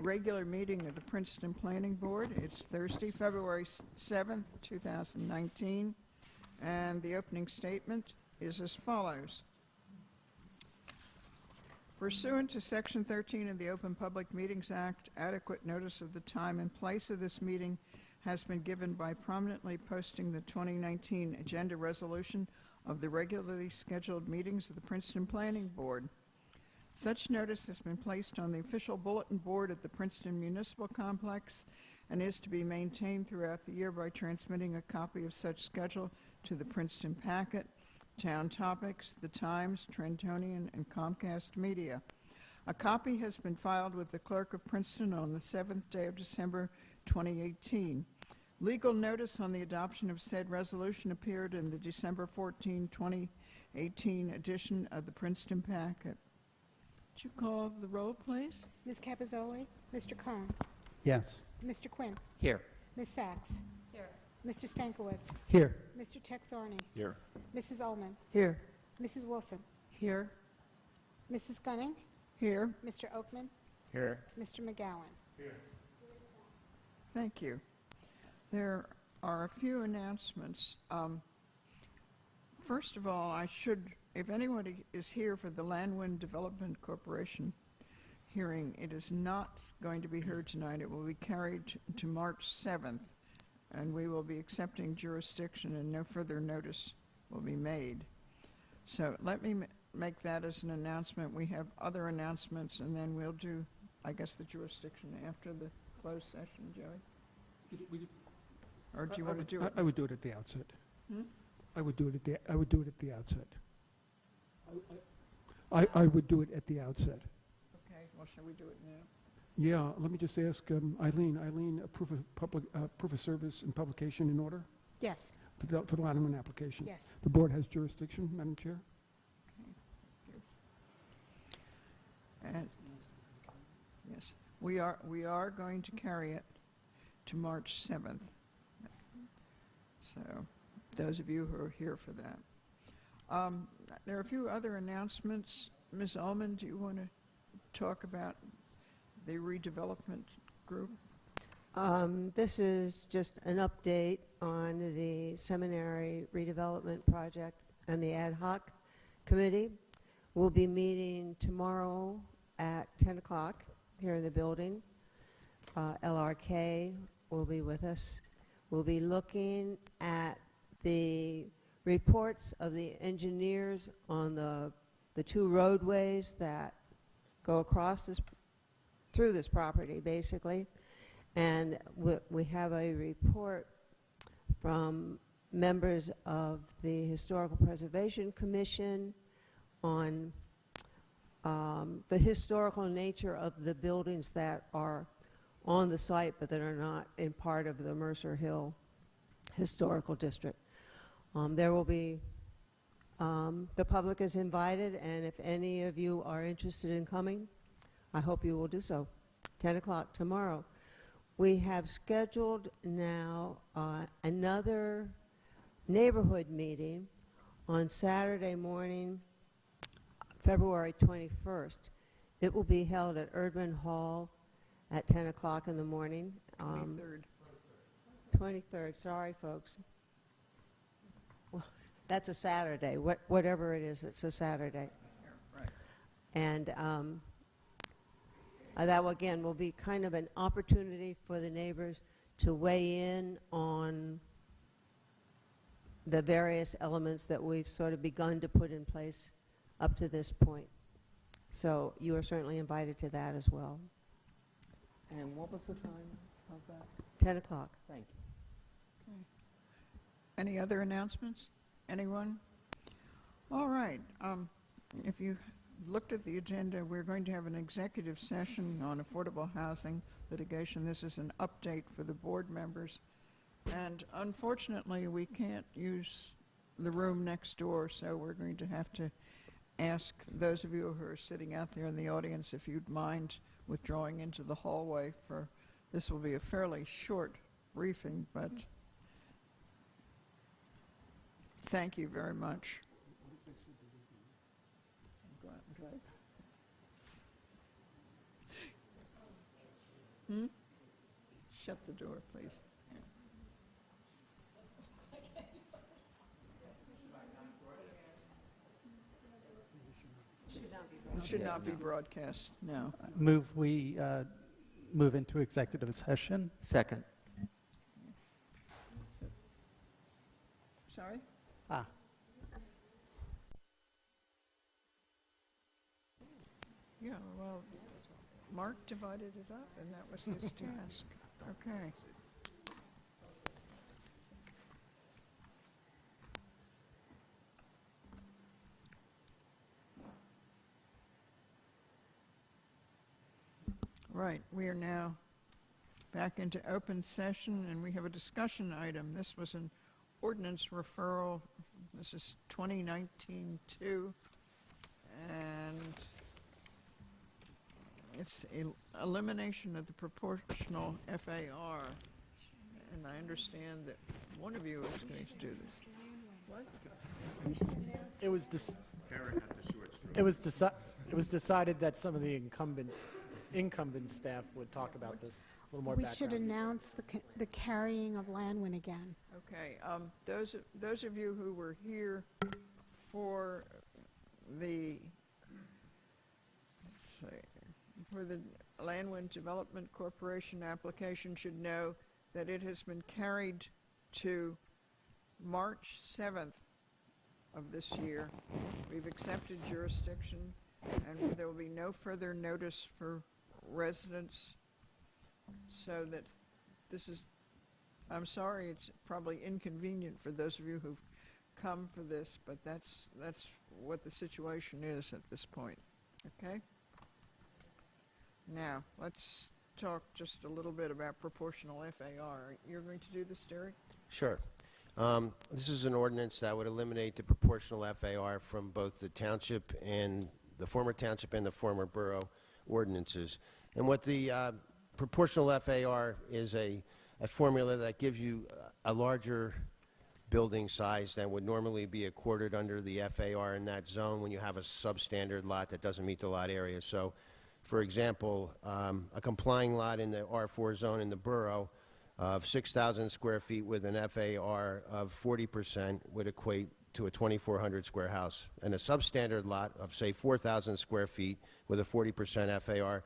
regular meeting of the Princeton Planning Board. It's Thursday, February 7th, 2019, and the opening statement is as follows. Pursuant to Section 13 of the Open Public Meetings Act, adequate notice of the time and place of this meeting has been given by prominently posting the 2019 agenda resolution of the regularly scheduled meetings of the Princeton Planning Board. Such notice has been placed on the official bulletin board at the Princeton Municipal Complex and is to be maintained throughout the year by transmitting a copy of such schedule to the Princeton Packet, Town Topics, The Times, Trentonian, and Comcast Media. A copy has been filed with the Clerk of Princeton on the 7th day of December 2018. Legal notice on the adoption of said resolution appeared in the December 14, 2018 edition of the Princeton Packet. Would you call the roll, please? Ms. Capizoli? Mr. Cohn? Yes. Mr. Quinn? Here. Ms. Sachs? Here. Mr. Stankiewicz? Here. Mr. Texarney? Here. Mrs. Ullman? Here. Mrs. Wilson? Here. Mrs. Gunning? Here. Mr. Oakman? Here. Mr. McGowan? Thank you. There are a few announcements. First of all, if anybody is here for the Landwind Development Corporation hearing, it is not going to be heard tonight. It will be carried to March 7th, and we will be accepting jurisdiction and no further notice will be made. So let me make that as an announcement. We have other announcements, and then we'll do, I guess, the jurisdiction after the closed session, Joey? Or do you want to do it? I would do it at the outset. Hmm? I would do it at the outset. I would do it at the outset. Okay, well, shall we do it now? Yeah, let me just ask Eileen. Eileen, proof of service and publication in order Yes. for the Landman application. Yes. The board has jurisdiction, Madam Chair. And yes, we are going to carry it to March 7th. So those of you who are here for that. There are a few other announcements. Ms. Ullman, do you want to talk about the redevelopment group? This is just an update on the seminary redevelopment project and the ad hoc committee. We'll be meeting tomorrow at 10 o'clock here in the building. LRK will be with us. We'll be looking at the reports of the engineers on the two roadways that go across through this property, basically. And we have a report from members of the Historical Preservation Commission on the historical nature of the buildings that are on the site but that are not in part of the Mercer Hill Historical District. There will be, the public is invited, and if any of you are interested in coming, I hope you will do so. 10 o'clock tomorrow. We have scheduled now another neighborhood meeting on Saturday morning, February 21st. It will be held at Erdman Hall at 10 o'clock in the morning. 23rd. 23rd, sorry folks. Well, that's a Saturday. Whatever it is, it's a Saturday. Right. And that will, again, will be kind of an opportunity for the neighbors to weigh in on the various elements that we've sort of begun to put in place up to this point. So you are certainly invited to that as well. And what was the time of that? 10 o'clock. Thank you. Okay. Any other announcements? Anyone? All right. If you looked at the agenda, we're going to have an executive session on affordable housing litigation. This is an update for the board members. And unfortunately, we can't use the room next door, so we're going to have to ask those of you who are sitting out there in the audience if you'd mind withdrawing into the hallway for, this will be a fairly short briefing, but thank you very much. Shut the door, please. It should not be broadcast, no. We move into executive session. Second. Sorry? Ah, Yeah, well, Mark divided it up, and that was his task. Okay. Right, we are now back into open session, and we have a discussion item. This was an ordinance referral. This is 2019-2, and it's elimination of the proportional FAR. And I understand that one of you is going to do this. What? It was decided that some of the incumbent staff would talk about this, a little more We background. should announce the carrying of Landwin again. Okay, those of you who were here for the, let's see, for the Landwin Development Corporation application should know that it has been carried to March 7th of this year. We've accepted jurisdiction, and there will be no further notice for residents, so that this is, I'm sorry, it's probably inconvenient for those of you who've come for this, but that's what the situation is at this point, okay? Now, let's talk just a little bit about proportional FAR. You're going to do this, Derek? Sure. This is an ordinance that would eliminate the proportional FAR from both the township and the former township and the former borough ordinances. And what the proportional FAR is a formula that gives you a larger building size than would normally be accorded under the FAR in that zone when you have a substandard lot that doesn't meet the lot area. So, for example, a complying lot in the R4 zone in the borough of 6,000 square feet with an FAR of 40% would equate to a 2,400 square house. And a substandard lot of, say, 4,000 square feet with a 40% FAR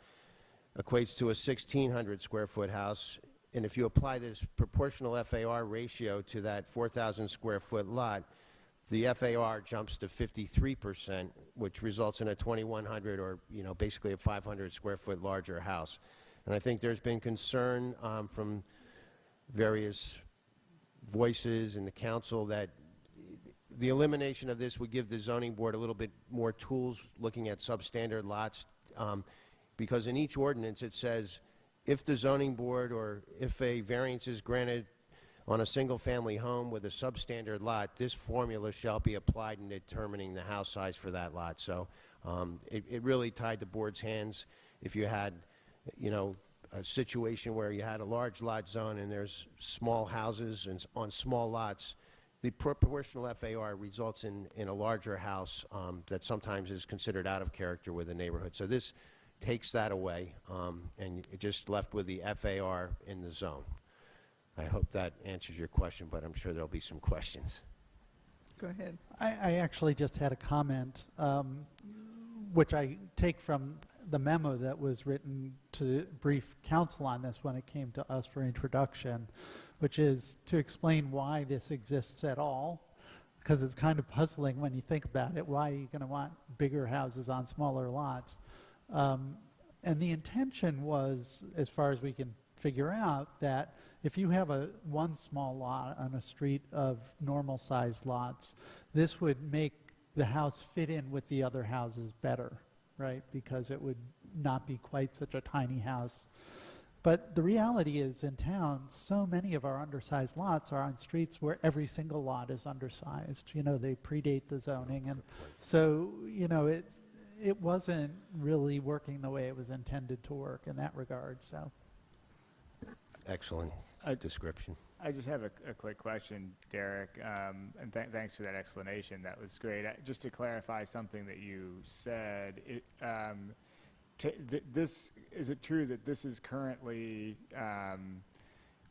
equates to a 1,600 square foot house. And if you apply this proportional FAR ratio to that 4,000 square foot lot, the FAR jumps to 53%, which results in a 2,100 or, basically a 500 square foot larger house. And I think there's been concern from various voices in the council that the elimination of this would give the zoning board a little bit more tools looking at substandard lots, because in each ordinance it says if the zoning board or if a variance is granted on a single-family home with a substandard lot, this formula shall be applied in determining the house size for that lot. So it really tied the board's hands. If you had, a situation where you had a large lot zone and there's small houses and on small lots, the proportional FAR results in a larger house that sometimes is considered out of character with the neighborhood. So this takes that away, and it just left with the FAR in the zone. I hope that answers your question, but I'm sure there'll be some questions. Go ahead. I actually just had a comment, which I take from the memo that was written to brief council on this when it came to us for introduction, which is to explain why this exists at all, because it's kind of puzzling when you think about it. Why are you going to want bigger houses on smaller lots? And the intention was, as far as we can figure out, that if you have one small lot on a street of normal sized lots, this would make the house fit in with the other houses better, right? Because it would not be quite such a tiny house. But the reality is, in town, so many of our undersized lots are on streets where every single lot is undersized. They predate the zoning, and so, it wasn't really working the way it was intended to work in that regard, so. Excellent description. I just have a quick question, Derek, and thanks for that explanation. That was great. Just to clarify something that you said, is it true that this is currently,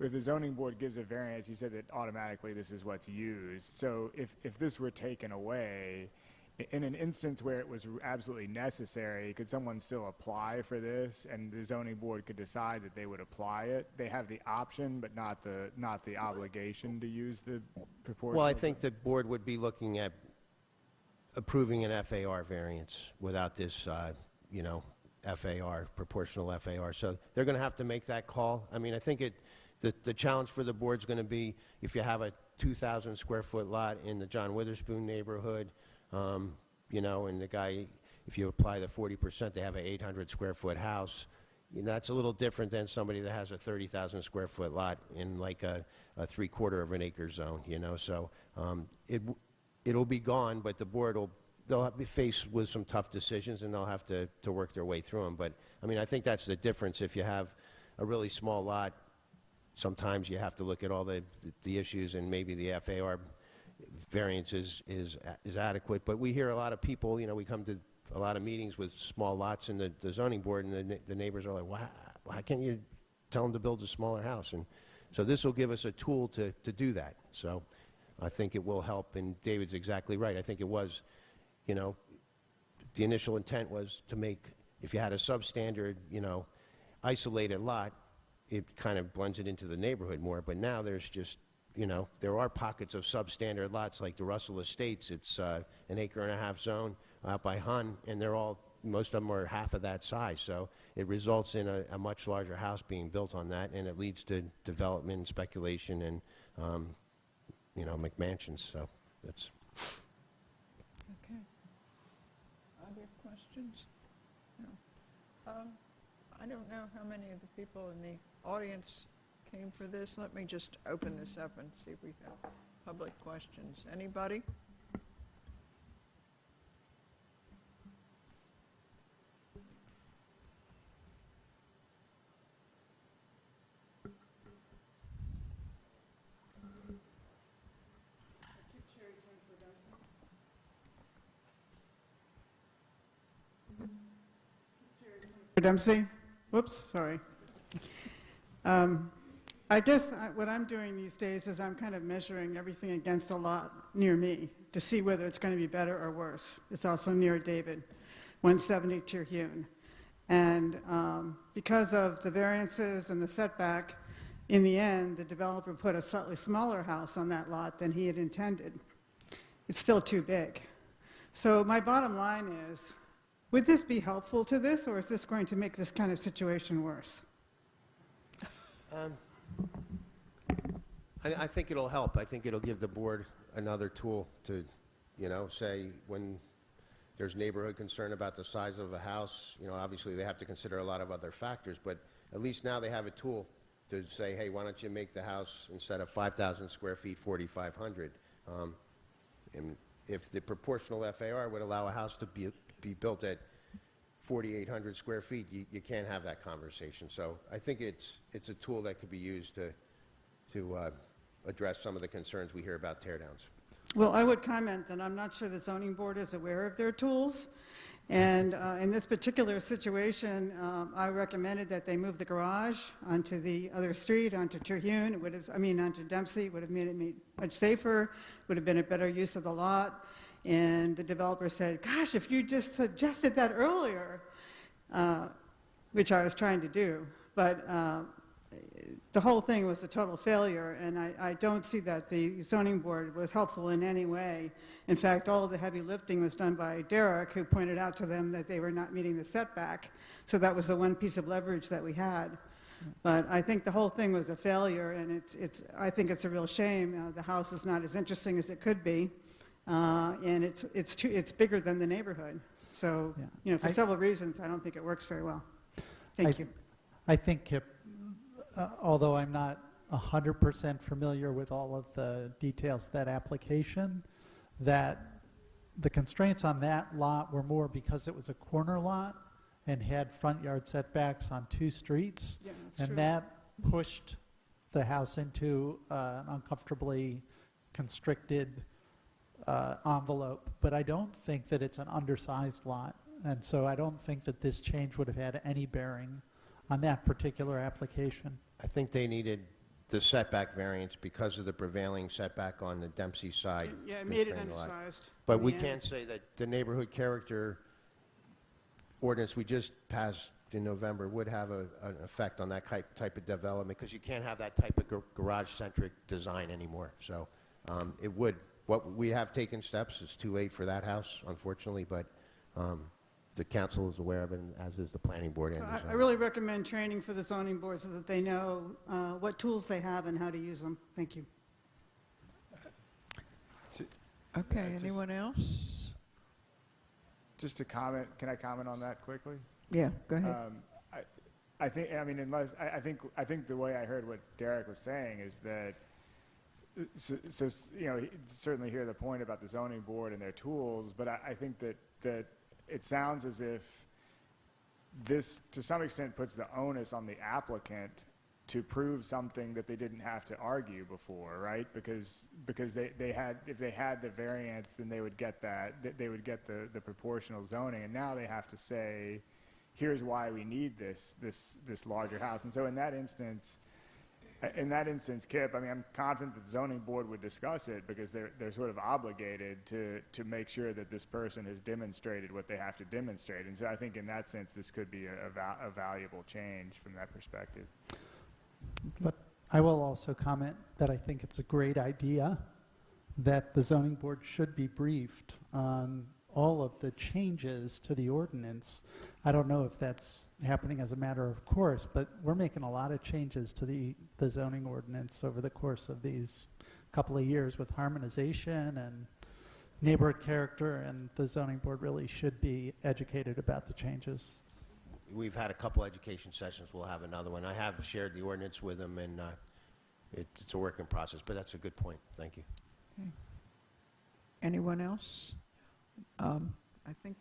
if the zoning board gives a variance, you said that automatically this is what's used. So if this were taken away, in an instance where it was absolutely necessary, could someone still apply for this, and the zoning board could decide that they would apply it? They have the option, but not the obligation to use the proportional. Well, I think the board would be looking at approving an FAR variance without this, you know, FAR, proportional FAR. So they're going to have to make that call. I mean, I think the challenge for the board's going to be if you have a 2,000 square foot lot in the John Witherspoon neighborhood, you know, and the guy, if you apply the 40%, they have an 800 square foot house. You know, that's a little different than somebody that has a 30,000 square foot lot in like a 3/4 of an acre zone, you know. So it'll be gone, but the board they'll be faced with some tough decisions, and they'll have to work their way through them. But I mean, I think that's the difference. If you have a really small lot, sometimes you have to look at all the issues, and maybe the FAR variance is adequate. But we hear a lot of people, you know, we come to a lot of meetings with small lots in the zoning board, and the neighbors are like, why can't you tell them to build a smaller house? And so this will give us a tool to do that. So I think it will help, and David's exactly right. I think it was, you know, the initial intent was to make, if you had a substandard, you know, isolated lot, it kind of blends it into the neighborhood more. But now there's just, you know, there are pockets of substandard lots like the Russell Estates. It's an 1.5 acre zone out by Hun, and they're all, most of them are half of that size. So it results in a much larger house being built on that, and it leads to development and speculation and, you know, McMansions. So that's. Okay. Other questions? No. I don't know how many of the people in the audience came for this. Let me just open this up and see if we have public questions. Anybody? Dempsey? Whoops, sorry. I guess what I'm doing these days is I'm kind of measuring everything against a lot near me to see whether it's going to be better or worse. It's also near David, 170 Terhune. And because of the variances and the setback, in the end, the developer put a slightly smaller house on that lot than he had intended. It's still too big. So my bottom line is, would this be helpful to this, or is this going to make this kind of situation worse? I think it'll help. I think it'll give the board another tool to, you know, say when there's neighborhood concern about the size of a house, you know, obviously they have to consider a lot of other factors, but at least now they have a tool to say, hey, why don't you make the house, instead of 5,000 square feet, 4,500? And if the proportional FAR would allow a house to be built at 4,800 square feet, you can't have that conversation. So I think it's a tool that could be used to address some of the concerns we hear about teardowns. Well, I would comment that I'm not sure the zoning board is aware of their tools. And in this particular situation, I recommended that they move the garage onto the other street, onto Terhune. It would have, onto Dempsey. It would have made it much safer, would have been a better use of the lot. And the developer said, gosh, if you just suggested that earlier, which I was trying to do. But the whole thing was a total failure, and I don't see that the zoning board was helpful in any way. In fact, all of the heavy lifting was done by Derek, who pointed out to them that they were not meeting the setback. So that was the one piece of leverage that we had. But I think the whole thing was a failure, and I think it's a real shame. The house is not as interesting as it could be, and it's bigger than the neighborhood. So, Yeah. For several reasons, I don't think it works very well. Thank you. I think, although I'm not 100% familiar with all of the details of that application, that the constraints on that lot were more because it was a corner lot and had front yard setbacks on 2 streets. Yeah, that's and true. that pushed the house into an uncomfortably constricted envelope. But I don't think that it's an undersized lot. And so I don't think that this change would have had any bearing on that particular application. I think they needed the setback variance because of the prevailing setback on the Dempsey side. Yeah, it made it constraining the lot. undersized. But in we the end. can't say that the neighborhood character ordinance we just passed in November would have an effect on that type of development, because you can't have that type of garage-centric design anymore. So it would. What we have taken steps. It's too late for that house, unfortunately, but the council is aware of it, and as is the planning board. And the I zoning. really recommend training for the zoning board so that they know what tools they have and how to use them. Thank you. Okay, just- anyone else? Just to comment, can I comment on that quickly? Yeah, go ahead. I think, I mean, unless, I think the way I heard what Derek was saying is that, so, you know, certainly hear the point about the zoning board and their tools, but I think that it sounds as if this, to some extent, puts the onus on the applicant to prove something that they didn't have to argue before, right? Because they had, if they had the variance, then they would get that, they would get the proportional zoning, and now they have to say, here's why we need this larger house. And so in that instance, Kip, I mean, I'm confident that the zoning board would discuss it because they're sort of obligated to make sure that this person has demonstrated what they have to demonstrate. And so I think in that sense, this could be a valuable change from that perspective. But I will also comment that I think it's a great idea that the zoning board should be briefed on all of the changes to the ordinance. I don't know if that's happening as a matter of course, but we're making a lot of changes to the zoning ordinance over the course of these couple of years with harmonization and neighborhood character, and the zoning board really should be educated about the changes. We've had a couple education sessions. We'll have another one. I have shared the ordinance with them, and it's a working process, but that's a good point. Thank you. Okay. Anyone else? I think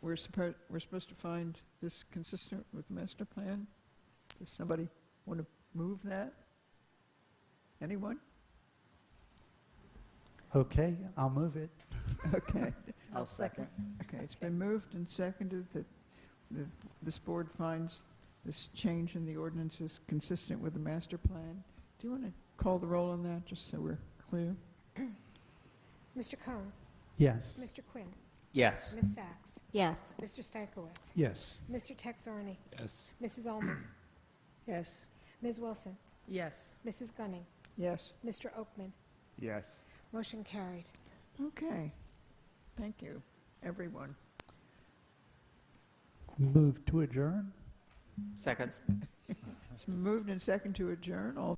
we're supposed to find this consistent with the master plan. Does somebody want to move that? Anyone? Okay, I'll move it. Okay. I'll second. Okay, it's been moved and seconded that this board finds this change in the ordinance is consistent with the master plan. Do you want to call the roll on that, just so we're clear? Mr. Cohn? Yes. Mr. Quinn? Yes. Ms. Sachs? Yes. Mr. Stankiewicz? Yes. Mr. Texarney? Yes. Mrs. Ullman? Yes. Ms. Wilson? Yes. Mrs. Gunning? Yes. Mr. Oakman? Yes. Motion carried. Okay. Thank you, everyone. Move to adjourn? Second. It's moved and second to adjourn. All